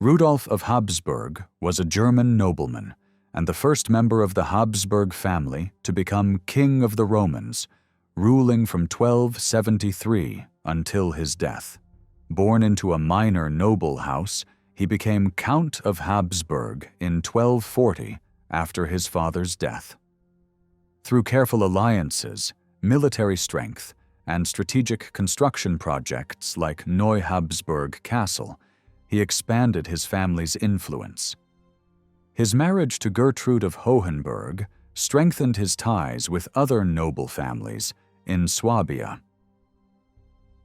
Rudolf of Habsburg was a German nobleman and the first member of the Habsburg family to become King of the Romans, ruling from 1273 until his death. Born into a minor noble house, he became Count of Habsburg in 1240 after his father's death. Through careful alliances, military strength, and strategic construction projects like Neu-Habsburg Castle, he expanded his family's influence. His marriage to Gertrude of Hohenberg strengthened his ties with other noble families in Swabia.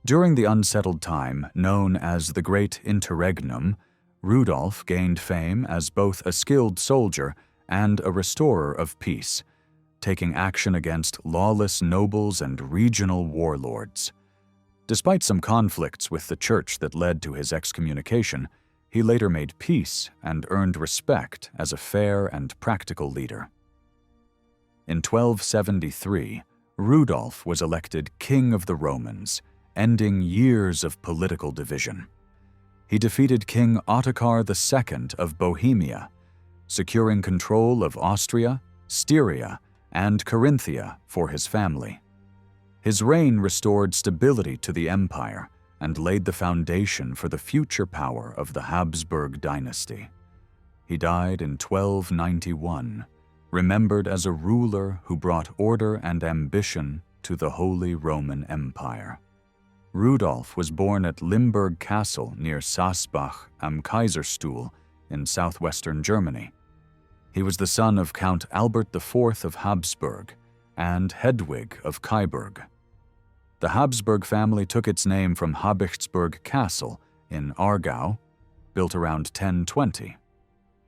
During the unsettled time known as the Great Interregnum, Rudolf gained fame as both a skilled soldier and a restorer of peace, taking action against lawless nobles and regional warlords. Despite some conflicts with the church that led to his excommunication, he later made peace and earned respect as a fair and practical leader. In 1273, Rudolf was elected King of the Romans, ending years of political division. He defeated King Ottokar II of Bohemia, securing control of Austria, Styria, and Carinthia for his family. His reign restored stability to the empire and laid the foundation for the future power of the Habsburg dynasty. He died in 1291, remembered as a ruler who brought order and ambition to the Holy Roman Empire. Rudolf was born at Limburg Castle near Sasbach am Kaiserstuhl in southwestern Germany. He was the son of Count Albert IV of Habsburg and Hedwig of Kyburg. The Habsburg family took its name from Habichtsburg Castle in Aargau, built around 1020.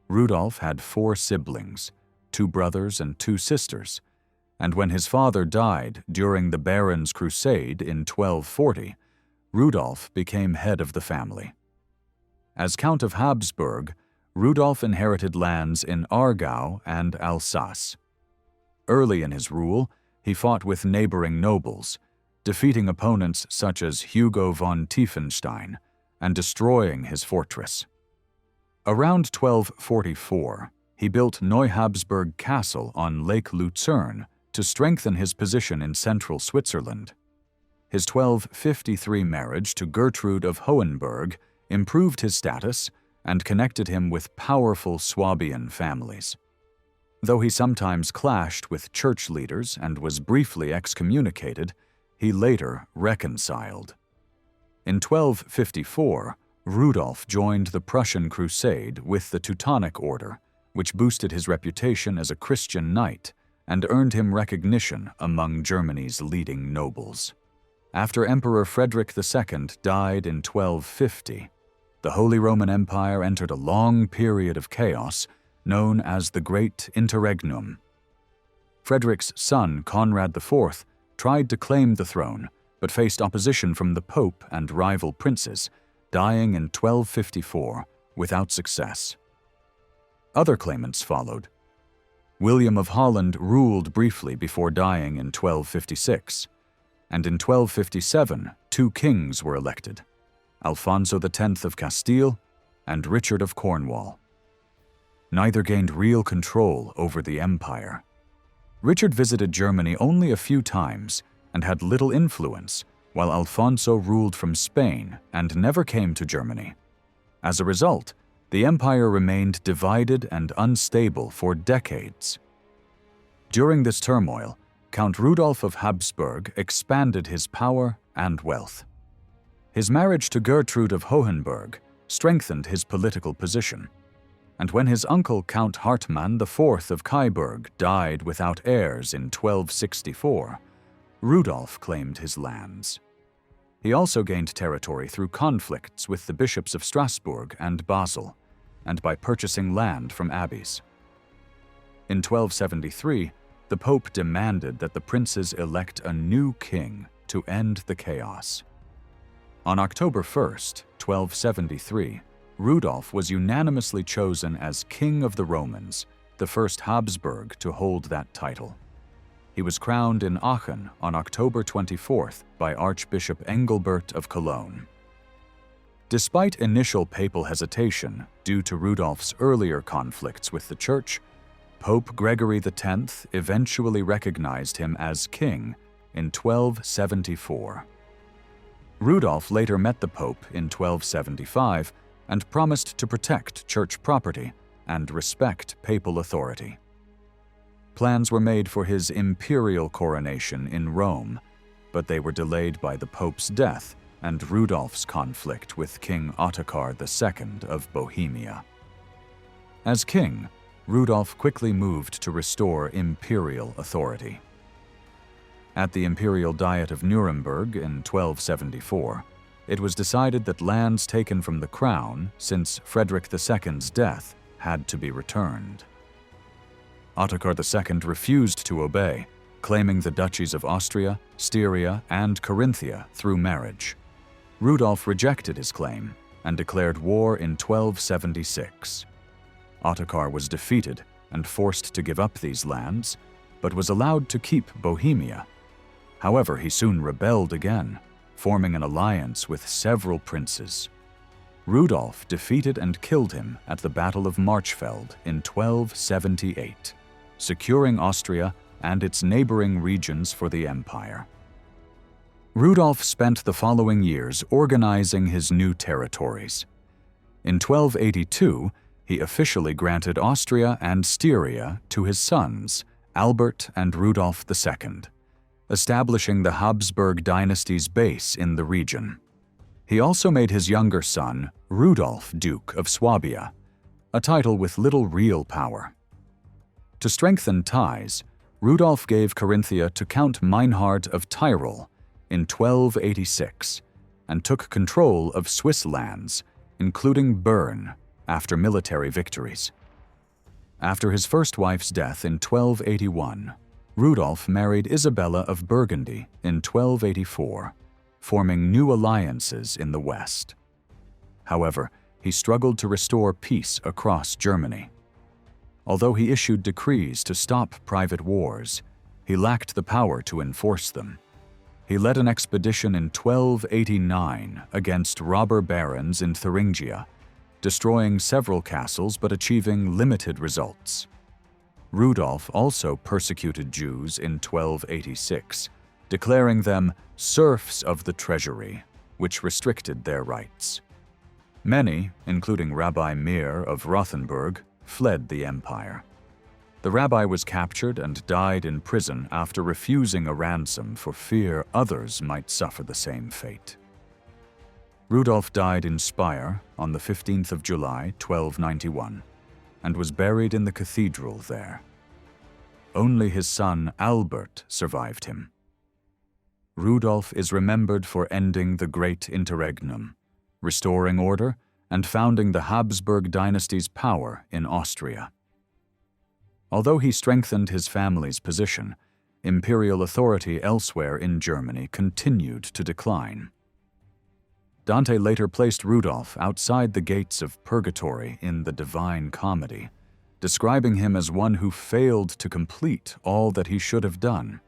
Rudolf had 4 siblings, 2 brothers and 2 sisters, and when his father died during the Barons' Crusade in 1240, Rudolf became head of the family. As Count of Habsburg, Rudolf inherited lands in Aargau and Alsace. Early in his rule, he fought with neighboring nobles, defeating opponents such as Hugo von Tiefenstein and destroying his fortress. Around 1244, he built Neu-Habsburg Castle on Lake Lucerne to strengthen his position in central Switzerland. His 1253 marriage to Gertrude of Hohenberg improved his status and connected him with powerful Swabian families. Though he sometimes clashed with church leaders and was briefly excommunicated, he later reconciled. In 1254, Rudolf joined the Prussian Crusade with the Teutonic Order, which boosted his reputation as a Christian knight and earned him recognition among Germany's leading nobles. After Emperor Frederick II died in 1250, the Holy Roman Empire entered a long period of chaos known as the Great Interregnum. Frederick's son, Conrad IV, tried to claim the throne, but faced opposition from the Pope and rival princes, dying in 1254 without success. Other claimants followed. William of Holland ruled briefly before dying in 1256, and in 1257 2 kings were elected, Alfonso X of Castile and Richard of Cornwall. Neither gained real control over the empire. Richard visited Germany only a few times and had little influence, while Alfonso ruled from Spain and never came to Germany. As a result, the empire remained divided and unstable for decades. During this turmoil, Count Rudolf of Habsburg expanded his power and wealth. His marriage to Gertrude of Hohenberg strengthened his political position, and when his uncle Count Hartmann IV of Kyburg died without heirs in 1264, Rudolf claimed his lands. He also gained territory through conflicts with the bishops of Strasbourg and Basel, and by purchasing land from abbeys. In 1273, the Pope demanded that the princes elect a new king to end the chaos. On October 1st, 1273, Rudolf was unanimously chosen as King of the Romans, the first Habsburg to hold that title. He was crowned in Aachen on October 24th by Archbishop Engelbert of Cologne. Despite initial papal hesitation due to Rudolf's earlier conflicts with the Church, Pope Gregory X eventually recognized him as king in 1274. Rudolf later met the Pope in 1275 and promised to protect church property and respect papal authority. Plans were made for his imperial coronation in Rome, but they were delayed by the Pope's death and Rudolf's conflict with King Ottokar II of Bohemia. As king, Rudolf quickly moved to restore imperial authority. At the Imperial Diet of Nuremberg in 1274, it was decided that lands taken from the crown since Frederick II's death had to be returned. Ottokar II refused to obey, claiming the duchies of Austria, Styria, and Carinthia through marriage. Rudolf rejected his claim and declared war in 1276. Ottokar was defeated and forced to give up these lands, but was allowed to keep Bohemia. However, he soon rebelled again, forming an alliance with several princes. Rudolf defeated and killed him at the Battle of Marchfeld in 1278, securing Austria and its neighboring regions for the empire. Rudolf spent the following years organizing his new territories. In 1282, he officially granted Austria and Styria to his sons, Albert and Rudolf II, establishing the Habsburg dynasty's base in the region. He also made his younger son, Rudolf, Duke of Swabia, a title with little real power. To strengthen ties, Rudolf gave Carinthia to Count Meinhard of Tyrol in 1286 and took control of Swiss lands, including Bern, after military victories. After his first wife's death in 1281, Rudolf married Isabella of Burgundy in 1284, forming new alliances in the west. However, he struggled to restore peace across Germany. Although he issued decrees to stop private wars, he lacked the power to enforce them. He led an expedition in 1289 against robber barons in Thuringia, destroying several castles but achieving limited results. Rudolf also persecuted Jews in 1286, declaring them serfs of the treasury, which restricted their rights. Many, including Rabbi Meir of Rothenburg, fled the empire. The rabbi was captured and died in prison after refusing a ransom for fear others might suffer the same fate. Rudolf died in Speyer on the 15th of July, 1291, and was buried in the cathedral there. Only his son Albert survived him. Rudolf is remembered for ending the Great Interregnum, restoring order, and founding the Habsburg dynasty's power in Austria. Although he strengthened his family's position, imperial authority elsewhere in Germany continued to decline. Dante later placed Rudolf outside the gates of purgatory in the Divine Comedy, describing him as one who failed to complete all that he should have done.